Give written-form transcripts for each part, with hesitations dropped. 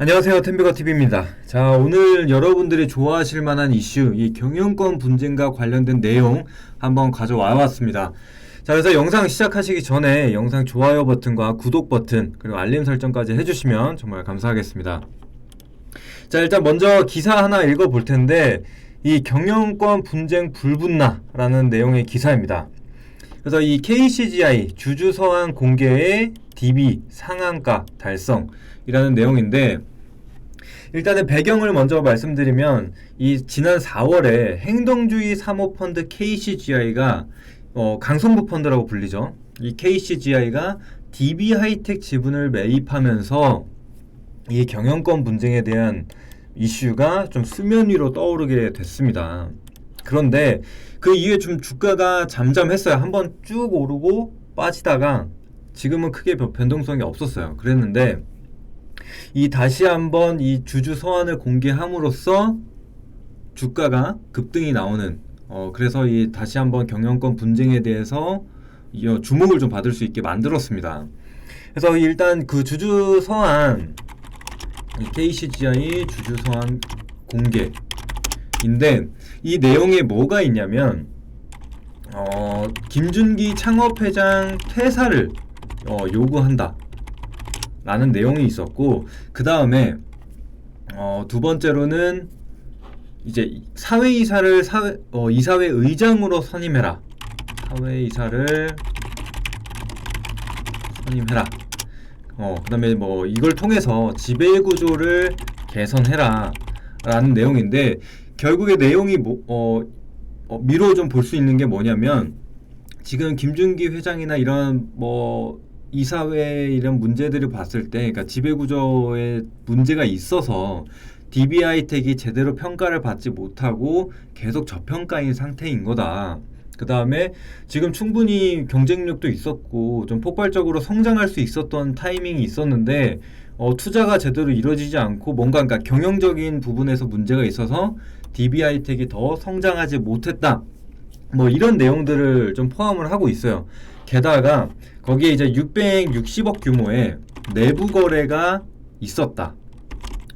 안녕하세요, 템비거TV입니다. 자, 오늘 여러분들이 좋아하실 만한 이슈, 이 경영권 분쟁과 관련된 내용 한번 가져와 봤습니다. 자, 그래서 영상 시작하시기 전에 영상 좋아요 버튼과 구독 버튼, 그리고 알림 설정까지 해주시면 정말 감사하겠습니다. 자, 일단 먼저 기사 하나 읽어볼 텐데, 이 경영권 분쟁 불붙나라는 내용의 기사입니다. 그래서 이 KCGI 주주서한 공개의 DB 상한가 달성이라는 내용인데, 일단은 배경을 먼저 말씀드리면 이 지난 4월에 행동주의 사모펀드 KCGI가 강성부 펀드라고 불리죠. 이 KCGI가 DB 하이텍 지분을 매입하면서 이 경영권 분쟁에 대한 이슈가 좀 수면 위로 떠오르게 됐습니다. 그런데 그 이후에 좀 주가가 잠잠했어요. 한번 쭉 오르고 빠지다가 지금은 크게 변동성이 없었어요. 그랬는데 이 다시 한번 이 주주 서한을 공개함으로써 주가가 급등이 나오는 그래서 이 다시 한번 경영권 분쟁에 대해서 주목을 좀 받을 수 있게 만들었습니다. 그래서 일단 그 주주 서한 KCGI 주주 서한 공개인데 이 내용에 뭐가 있냐면 김준기 창업회장 퇴사를 요구한다 라는 내용이 있었고, 그 다음에 두 번째로는 이제 사회이사를 이사회 의장으로 선임해라. 사회이사를 선임해라. 그 다음에 뭐 이걸 통해서 지배구조를 개선해라 라는 내용인데, 결국에 내용이 미로 좀 볼 수 있는 게 뭐냐면, 지금 김준기 회장이나 이런 이사회 이런 문제들을 봤을 때, 그러니까 지배구조에 문제가 있어서 DB 하이텍이 제대로 평가를 받지 못하고 계속 저평가인 상태인 거다. 그 다음에 지금 충분히 경쟁력도 있었고 좀 폭발적으로 성장할 수 있었던 타이밍이 있었는데 투자가 제대로 이루어지지 않고 뭔가 그러니까 경영적인 부분에서 문제가 있어서 DB 하이텍이 더 성장하지 못했다. 뭐 이런 내용들을 좀 포함을 하고 있어요. 게다가 거기에 이제 660억 규모의 내부 거래가 있었다.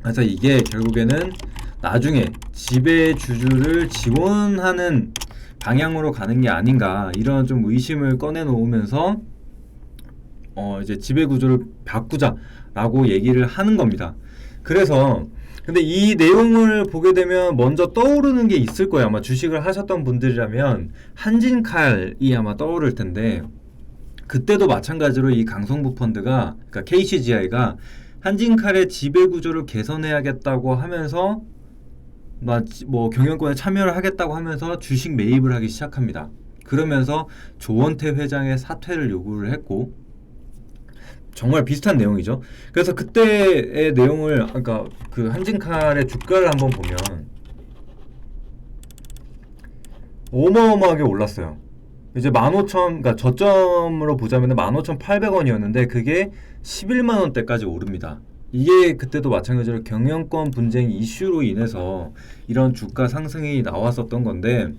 그래서 이게 결국에는 나중에 지배주주를 지원하는 방향으로 가는 게 아닌가, 이런 좀 의심을 꺼내놓으면서 이제 지배구조를 바꾸자라고 얘기를 하는 겁니다. 그래서 근데 이 내용을 보게 되면 먼저 떠오르는 게 있을 거예요. 아마 주식을 하셨던 분들이라면 한진칼이 아마 떠오를 텐데, 그때도 마찬가지로 이 강성부 펀드가, 그러니까 KCGI가 한진칼의 지배구조를 개선해야겠다고 하면서 뭐 경영권에 참여를 하겠다고 하면서 주식 매입을 하기 시작합니다. 그러면서 조원태 회장의 사퇴를 요구를 했고, 정말 비슷한 내용이죠. 그래서 그때의 내용을, 그러니까 그 한진칼의 주가를 한번 보면 어마어마하게 올랐어요. 이제 15,000, 그러니까 저점으로 보자면 15,800원이었는데 그게 11만원대까지 오릅니다. 이게 그때도 마찬가지로 경영권 분쟁 이슈로 인해서 이런 주가 상승이 나왔었던 건데,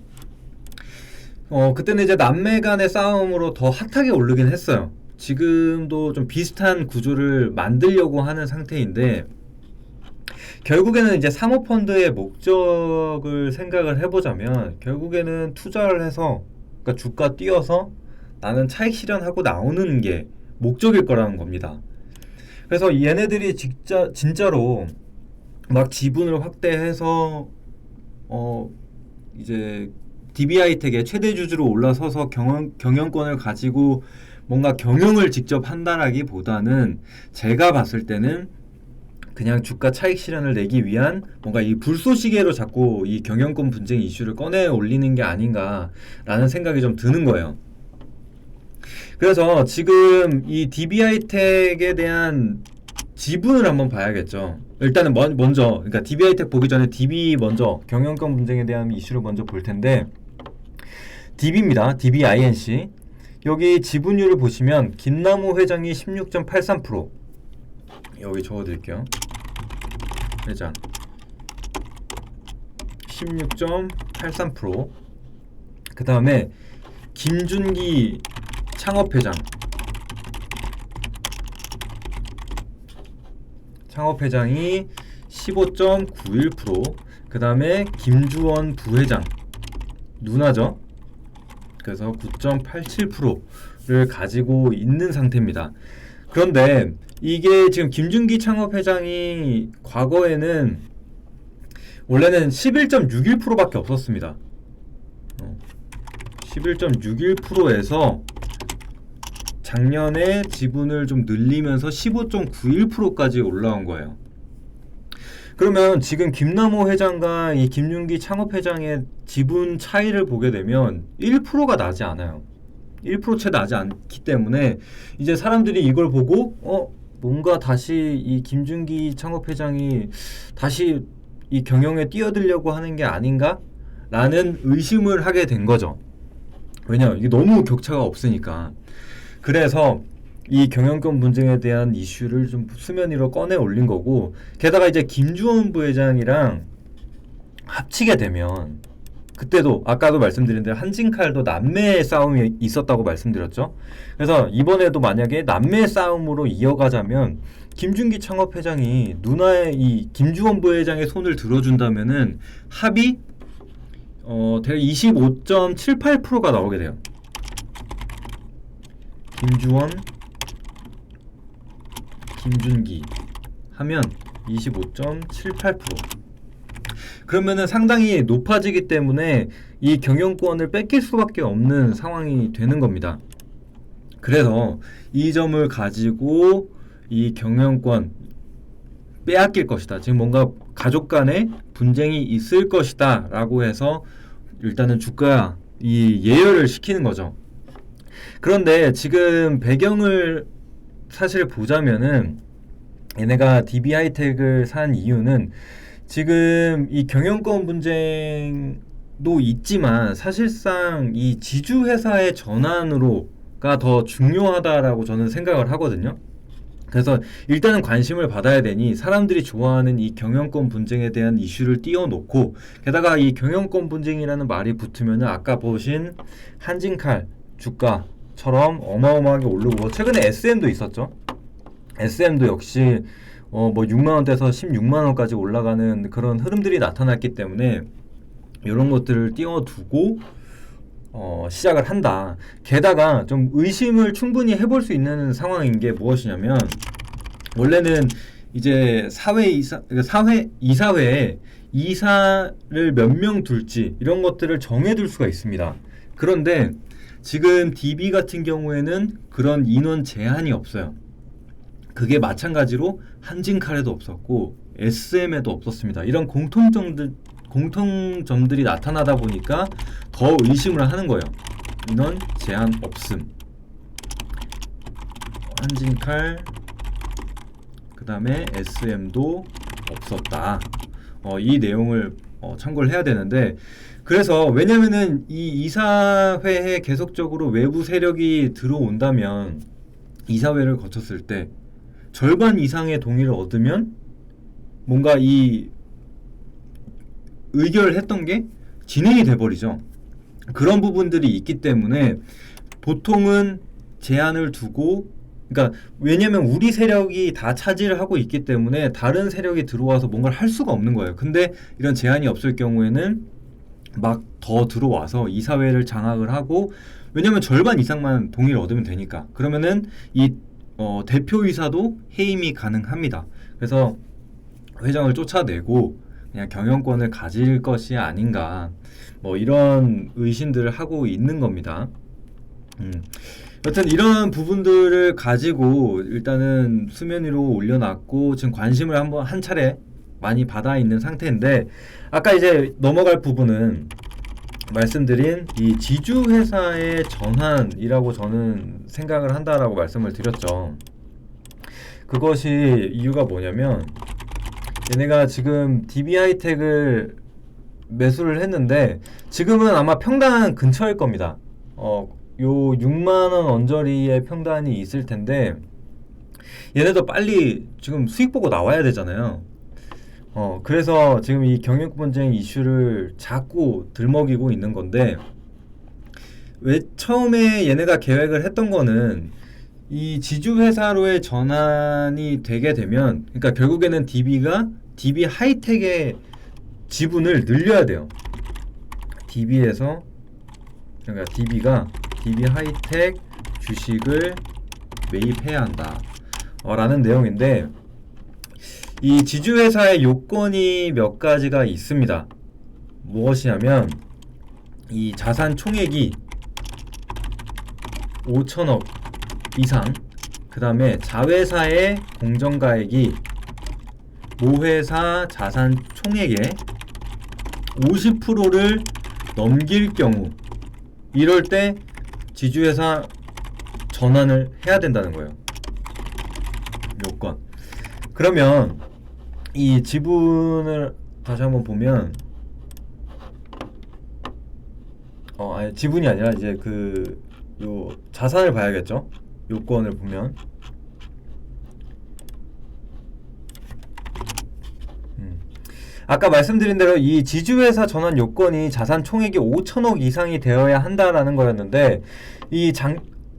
그때는 이제 남매 간의 싸움으로 더 핫하게 오르긴 했어요. 지금도 좀 비슷한 구조를 만들려고 하는 상태인데, 결국에는 이제 사모펀드의 목적을 생각을 해보자면 결국에는 투자를 해서, 그러니까 주가 뛰어서 나는 차익 실현하고 나오는 게 목적일 거라는 겁니다. 그래서 얘네들이 진짜로 막 지분을 확대해서 이제 DB 하이텍의 최대 주주로 올라서서 경영권을 가지고 뭔가 경영을 직접 한다라기보다는 제가 봤을 때는 그냥 주가 차익 실현을 내기 위한 뭔가 이 불쏘시개로 자꾸 이 경영권 분쟁 이슈를 꺼내 올리는 게 아닌가라는 생각이 좀 드는 거예요. 그래서 지금 이 DB 하이텍에 대한 지분을 한번 봐야겠죠. 일단은 먼저, 그러니까 DB 하이텍 보기 전에 DB 먼저, 경영권 분쟁에 대한 이슈를 먼저 볼 텐데, DB입니다. DBINC. 여기 지분율을 보시면 김남우 회장이 16.83%, 여기 적어드릴게요. 회장 16.83%. 그 다음에 김준기 창업회장 창업회장이 15.91%, 그 다음에 김주원 부회장 누나죠. 그래서 9.87%를 가지고 있는 상태입니다. 그런데 이게 지금 김준기 창업회장이 과거에는 원래는 11.61%밖에 없었습니다. 11.61%에서 작년에 지분을 좀 늘리면서 15.91%까지 올라온 거예요. 그러면 지금 김남호 회장과 이 김윤기 창업회장의 지분 차이를 보게 되면 1%가 나지 않아요. 1%채 나지 않기 때문에 이제 사람들이 이걸 보고 뭔가 다시 이 김준기 창업회장이 다시 이 경영에 뛰어들려고 하는 게 아닌가? 라는 의심을 하게 된 거죠. 왜냐면 이게 너무 격차가 없으니까. 그래서 이 경영권 분쟁에 대한 이슈를 좀 수면 위로 꺼내 올린 거고, 게다가 이제 김주원 부회장이랑 합치게 되면, 그때도 아까도 말씀드린 대로 한진칼도 남매 싸움이 있었다고 말씀드렸죠. 그래서 이번에도 만약에 남매 싸움으로 이어가자면 김준기 창업회장이 누나의 이 김주원 부회장의 손을 들어준다면은 합이 대략 25.78%가 나오게 돼요. 김주원, 김준기 하면 25.78%. 그러면은 상당히 높아지기 때문에 이 경영권을 뺏길 수밖에 없는 상황이 되는 겁니다. 그래서 이 점을 가지고 이 경영권 빼앗길 것이다. 지금 뭔가 가족 간에 분쟁이 있을 것이다 라고 해서 일단은 주가 이 예열을 시키는 거죠. 그런데 지금 배경을 사실 보자면은 얘네가 DB하이텍을 산 이유는 지금 이 경영권 분쟁도 있지만 사실상 이 지주회사의 전환으로가 더 중요하다라고 저는 생각을 하거든요. 그래서 일단은 관심을 받아야 되니 사람들이 좋아하는 이 경영권 분쟁에 대한 이슈를 띄워놓고, 게다가 이 경영권 분쟁이라는 말이 붙으면 아까 보신 한진칼 주가처럼 어마어마하게 오르고, 최근에 SM도 있었죠. SM도 역시 뭐 6만원대에서 16만원까지 올라가는 그런 흐름들이 나타났기 때문에 이런 것들을 띄워두고 시작을 한다. 게다가 좀 의심을 충분히 해볼 수 있는 상황인 게 무엇이냐면, 원래는 이제 이사회에 이사를 몇 명 둘지 이런 것들을 정해둘 수가 있습니다. 그런데 지금 DB 같은 경우에는 그런 인원 제한이 없어요. 그게 마찬가지로 한진칼에도 없었고 SM에도 없었습니다. 이런 공통점들이 나타나다 보니까 더 의심을 하는 거예요. 인원 제한 없음. 한진칼, 그 다음에 SM도 없었다. 이 내용을 참고를 해야 되는데, 그래서 왜냐면은 이 이사회에 계속적으로 외부 세력이 들어온다면 이사회를 거쳤을 때 절반 이상의 동의를 얻으면 뭔가 이 의결했던 게 진행이 돼버리죠. 그런 부분들이 있기 때문에 보통은 제한을 두고, 그러니까 왜냐면 우리 세력이 다 차지를 하고 있기 때문에 다른 세력이 들어와서 뭔가를 할 수가 없는 거예요. 근데 이런 제한이 없을 경우에는 막 더 들어와서 이사회를 장악을 하고, 왜냐면 절반 이상만 동의를 얻으면 되니까. 그러면은 이 대표이사도 해임이 가능합니다. 그래서 회장을 쫓아내고 그냥 경영권을 가질 것이 아닌가, 뭐 이런 의심들을 하고 있는 겁니다. 여튼 이런 부분들을 가지고 일단은 수면 위로 올려놨고 지금 관심을 한 차례 많이 받아 있는 상태인데, 아까 이제 넘어갈 부분은 말씀드린 이 지주회사의 전환이라고 저는 생각을 한다라고 말씀을 드렸죠. 그것이 이유가 뭐냐면, 얘네가 지금 DB하이텍을 매수를 했는데 지금은 아마 평단 근처일 겁니다. 요 6만원 언저리의 평단이 있을 텐데, 얘네도 빨리 지금 수익 보고 나와야 되잖아요. 그래서 지금 이 경영권 분쟁 이슈를 자꾸 들먹이고 있는 건데, 왜 처음에 얘네가 계획을 했던 거는 이 지주회사로의 전환이 되게 되면, 그러니까 결국에는 DB가 DB 하이텍의 지분을 늘려야 돼요. DB에서, 그러니까 DB가 DB 하이텍 주식을 매입해야 한다. 라는 내용인데, 이 지주회사의 요건이 몇 가지가 있습니다. 무엇이냐면, 이 자산 총액이 5천억 이상, 그 다음에 자회사의 공정가액이 모회사 자산 총액의 50%를 넘길 경우, 이럴 때 지주회사 전환을 해야 된다는 거예요. 요건. 그러면 이 지분을 다시 한번 보면, 아니, 지분이 아니라 이제 요 자산을 봐야겠죠. 요건을 보면, 아까 말씀드린 대로 이 지주회사 전환 요건이 자산 총액이 5천억 이상이 되어야 한다라는 거였는데, 이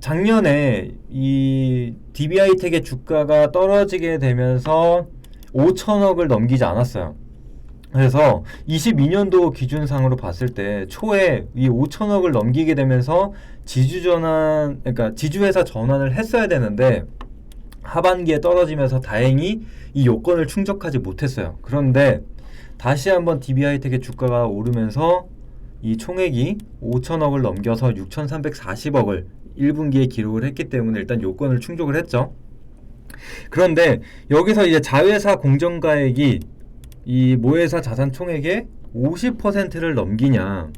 작년에 이 DB하이텍의 주가가 떨어지게 되면서 5천억을 넘기지 않았어요. 그래서 22년도 기준상으로 봤을 때 초에 이 5천억을 넘기게 되면서 그러니까 지주회사 전환을 했어야 되는데, 하반기에 떨어지면서 다행히 이 요건을 충족하지 못했어요. 그런데 다시 한번 DB하이텍의 주가가 오르면서 이 총액이 5천억을 넘겨서 6,340억을 1분기에 기록을 했기 때문에 일단 요건을 충족을 했죠. 그런데 여기서 이제 자회사 공정가액이 이 모회사 자산 총액의 50%를 넘기냐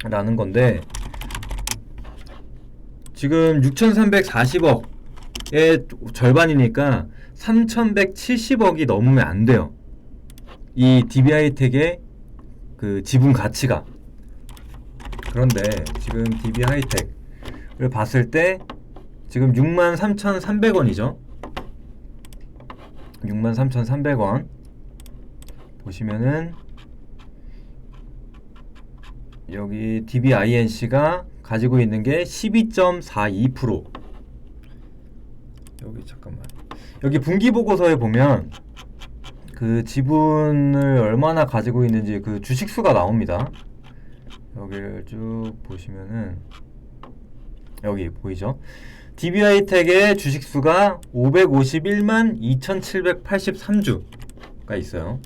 라는 건데, 지금 6,340억의 절반이니까 3,170억이 넘으면 안 돼요. 이 DB하이텍의 그 지분 가치가. 그런데 지금 DB하이텍을 봤을 때 지금 63,300원이죠. 63,300원 보시면은 여기 DBINC가 가지고 있는 게 12.42%. 여기 잠깐만. 여기 분기 보고서에 보면 그 지분을 얼마나 가지고 있는지 그 주식수가 나옵니다. 여기를 쭉 보시면은 여기 보이죠? DB하이텍의 주식수가 551만 2,783주가 있어요.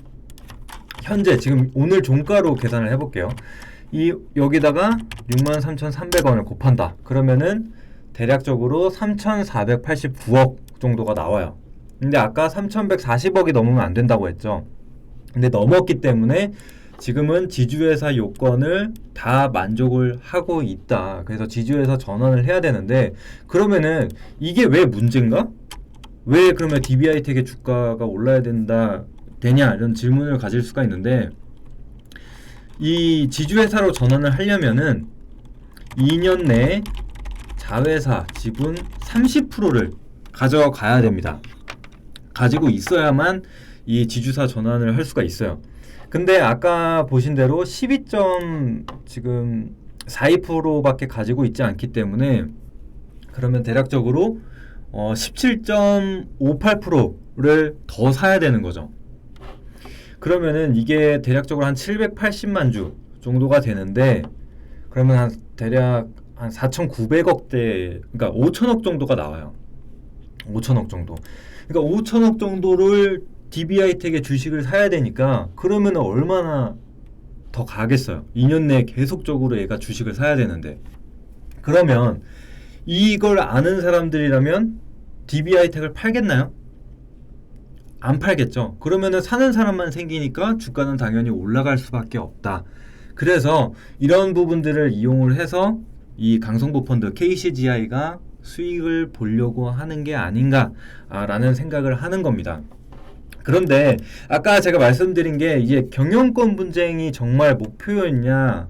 현재 지금 오늘 종가로 계산을 해볼게요. 여기다가 63,300원을 곱한다. 그러면은 대략적으로 3,489억 정도가 나와요. 근데 아까 3,140억이 넘으면 안 된다고 했죠. 근데 넘었기 때문에 지금은 지주회사 요건을 다 만족을 하고 있다. 그래서 지주회사 전환을 해야 되는데, 그러면은 이게 왜 문제인가? 왜 그러면 DB하이텍의 주가가 올라야 되냐 이런 질문을 가질 수가 있는데, 이 지주회사로 전환을 하려면은 2년 내에 자회사 지분 30%를 가져가야 됩니다. 가지고 있어야만 이 지주사 전환을 할 수가 있어요. 근데 아까 보신 대로 12.42%밖에 가지고 있지 않기 때문에, 그러면 대략적으로 17.58%를 더 사야 되는 거죠. 그러면은 이게 대략적으로 한 780만 주 정도가 되는데, 그러면 대략 한 4,900억대, 그러니까 5천억 정도가 나와요. 5천억 정도. 그러니까 5천억 정도를 DB하이텍의 주식을 사야 되니까, 그러면 얼마나 더 가겠어요. 2년 내에 계속적으로 얘가 주식을 사야 되는데. 그러면 이걸 아는 사람들이라면 DB하이텍을 팔겠나요? 안 팔겠죠. 그러면은 사는 사람만 생기니까 주가는 당연히 올라갈 수밖에 없다. 그래서 이런 부분들을 이용을 해서 이 강성보 펀드 KCGI가 수익을 보려고 하는 게 아닌가라는 생각을 하는 겁니다. 그런데 아까 제가 말씀드린 게 이게 경영권 분쟁이 정말 목표였냐,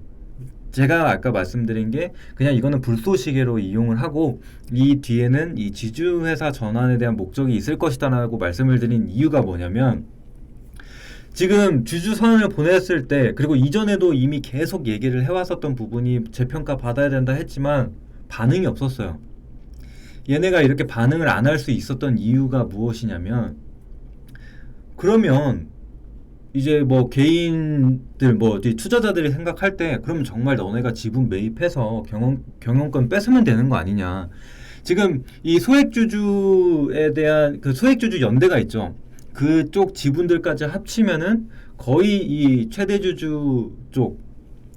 제가 아까 말씀드린 게 그냥 이거는 불쏘시개로 이용을 하고 이 뒤에는 이 지주회사 전환에 대한 목적이 있을 것이다 라고 말씀을 드린 이유가 뭐냐면, 지금 주주선언을 보냈을 때, 그리고 이전에도 이미 계속 얘기를 해왔었던 부분이 재평가 받아야 된다 했지만 반응이 없었어요. 얘네가 이렇게 반응을 안 할 수 있었던 이유가 무엇이냐면, 그러면 이제 뭐 개인들 뭐 투자자들이 생각할 때 그러면 정말 너네가 지분 매입해서 경영권 뺏으면 되는 거 아니냐. 지금 이 소액주주에 대한 그 소액주주 연대가 있죠. 그쪽 지분들까지 합치면은 거의 이 최대주주 쪽,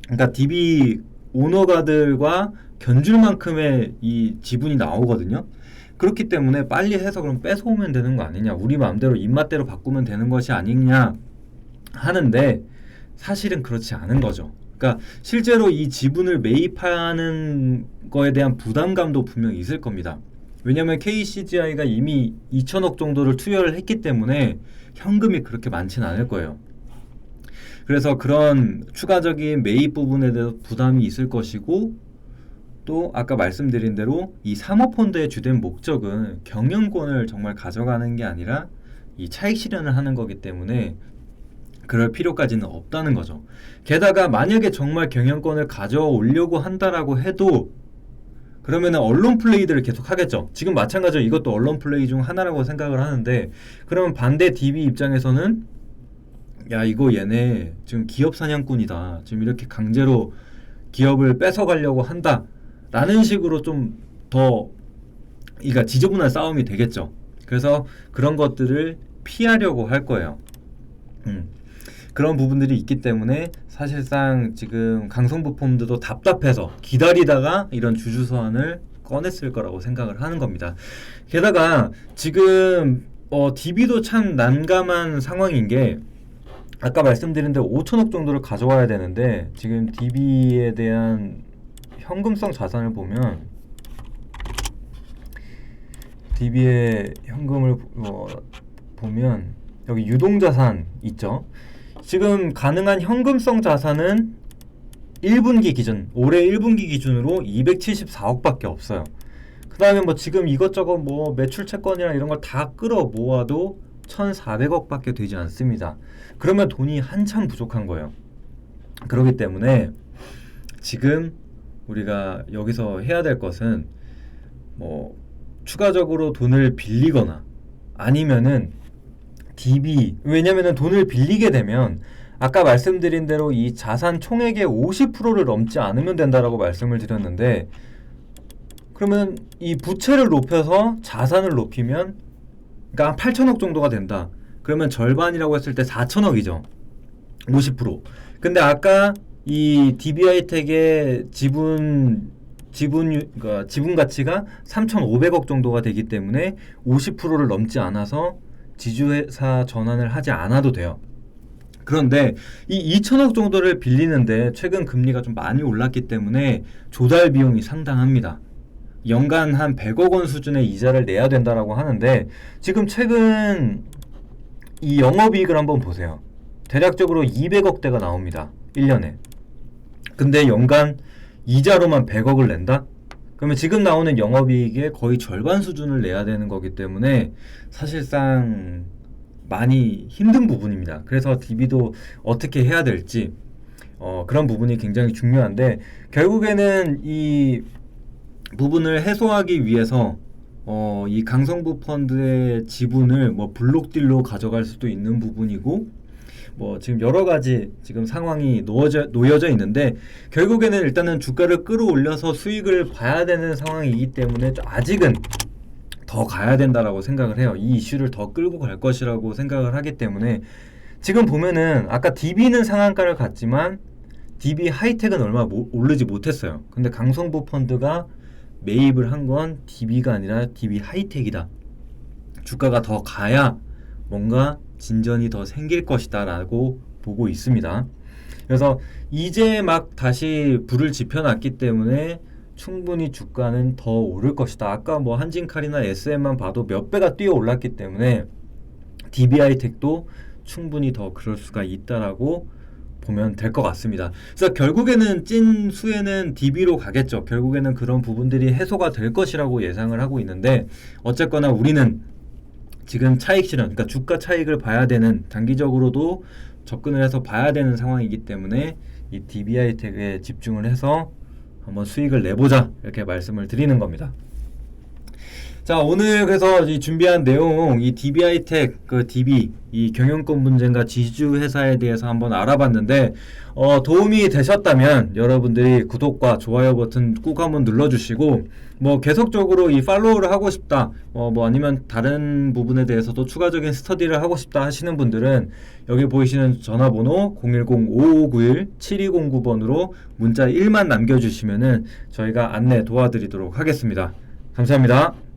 그러니까 DB 오너가들과 견줄 만큼의 이 지분이 나오거든요. 그렇기 때문에 빨리 해서 그럼 뺏어오면 되는 거 아니냐, 우리 마음대로 입맛대로 바꾸면 되는 것이 아니냐 하는데, 사실은 그렇지 않은 거죠. 그러니까 실제로 이 지분을 매입하는 거에 대한 부담감도 분명히 있을 겁니다. 왜냐하면 KCGI가 이미 2천억 정도를 투여를 했기 때문에 현금이 그렇게 많지는 않을 거예요. 그래서 그런 추가적인 매입 부분에 대해서 부담이 있을 것이고, 또 아까 말씀드린 대로 이 사모펀드의 주된 목적은 경영권을 정말 가져가는 게 아니라 이 차익 실현을 하는 거기 때문에 그럴 필요까지는 없다는 거죠. 게다가 만약에 정말 경영권을 가져오려고 한다라고 해도 그러면은 언론 플레이들을 계속 하겠죠. 지금 마찬가지로 이것도 언론 플레이 중 하나라고 생각을 하는데, 그러면 반대 DB 입장에서는 야, 이거 얘네 지금 기업 사냥꾼이다, 지금 이렇게 강제로 기업을 뺏어가려고 한다 라는 식으로 좀 더 그러니까 지저분한 싸움이 되겠죠. 그래서 그런 것들을 피하려고 할 거예요. 그런 부분들이 있기 때문에 사실상 지금 강성부 펀드도 답답해서 기다리다가 이런 주주 소환을 꺼냈을 거라고 생각을 하는 겁니다. 게다가 지금 DB도 참 난감한 상황인 게, 아까 말씀드린 대로 5천억 정도를 가져와야 되는데, 지금 DB에 대한 현금성 자산을 보면 DB의 현금을 보면 여기 유동자산 있죠. 지금 가능한 현금성 자산은 1분기 기준, 올해 1분기 기준으로 274억밖에 없어요. 그 다음에 뭐 지금 이것저것 뭐 매출 채권이랑 이런 걸 다 끌어 모아도 1,400억밖에 되지 않습니다. 그러면 돈이 한참 부족한 거예요. 그렇기 때문에 지금 우리가 여기서 해야 될 것은 뭐 추가적으로 돈을 빌리거나 아니면은 DB, 왜냐면은 돈을 빌리게 되면 아까 말씀드린 대로 이 자산 총액의 50%를 넘지 않으면 된다라고 말씀을 드렸는데, 그러면 이 부채를 높여서 자산을 높이면 그러니까 8천억 정도가 된다. 그러면 절반이라고 했을 때 4천억이죠. 50%. 근데 아까 이 DB하이텍의 그러니까 지분 가치가 3,500억 정도가 되기 때문에 50%를 넘지 않아서 지주회사 전환을 하지 않아도 돼요. 그런데 이 2천억 정도를 빌리는데 최근 금리가 좀 많이 올랐기 때문에 조달 비용이 상당합니다. 연간 한 100억 원 수준의 이자를 내야 된다라고 하는데, 지금 최근 이 영업이익을 한번 보세요. 대략적으로 200억대가 나옵니다. 1년에. 근데 연간 이자로만 100억을 낸다? 그러면 지금 나오는 영업이익의 거의 절반 수준을 내야 되는 거기 때문에 사실상 많이 힘든 부분입니다. 그래서 DB도 어떻게 해야 될지 그런 부분이 굉장히 중요한데, 결국에는 이 부분을 해소하기 위해서 이 강성부 펀드의 지분을 뭐 블록딜로 가져갈 수도 있는 부분이고, 뭐 지금 여러 가지 지금 상황이 놓여져 있는데, 결국에는 일단은 주가를 끌어올려서 수익을 봐야 되는 상황이기 때문에 아직은 더 가야 된다라고 생각을 해요. 이 이슈를 더 끌고 갈 것이라고 생각을 하기 때문에, 지금 보면은 아까 DB는 상한가를 갔지만 DB 하이텍은 얼마 오르지 못했어요. 근데 강성부 펀드가 매입을 한 건 DB가 아니라 DB 하이텍이다. 주가가 더 가야 뭔가 진전이 더 생길 것이다 라고 보고 있습니다. 그래서 이제 막 다시 불을 지펴놨기 때문에 충분히 주가는 더 오를 것이다. 아까 뭐 한진칼이나 SM만 봐도 몇 배가 뛰어 올랐기 때문에 DB하이텍도 충분히 더 그럴 수가 있다라고 보면 될 것 같습니다. 그래서 결국에는 찐 수혜는 DB로 가겠죠. 결국에는 그런 부분들이 해소가 될 것이라고 예상을 하고 있는데, 어쨌거나 우리는 지금 차익 실현, 그러니까 주가 차익을 봐야 되는, 장기적으로도 접근을 해서 봐야 되는 상황이기 때문에 이 DB하이텍에 집중을 해서 한번 수익을 내보자, 이렇게 말씀을 드리는 겁니다. 자, 오늘 그래서 이 준비한 내용, 이 DB하이텍, 그 DB, 이 경영권 분쟁과 지주 회사에 대해서 한번 알아봤는데, 도움이 되셨다면 여러분들이 구독과 좋아요 버튼 꼭 한번 눌러주시고, 뭐 계속적으로 이 팔로우를 하고 싶다, 뭐 아니면 다른 부분에 대해서도 추가적인 스터디를 하고 싶다 하시는 분들은 여기 보이시는 전화번호 010-5591-7209번으로 문자 1만 남겨주시면은 저희가 안내 도와드리도록 하겠습니다. 감사합니다.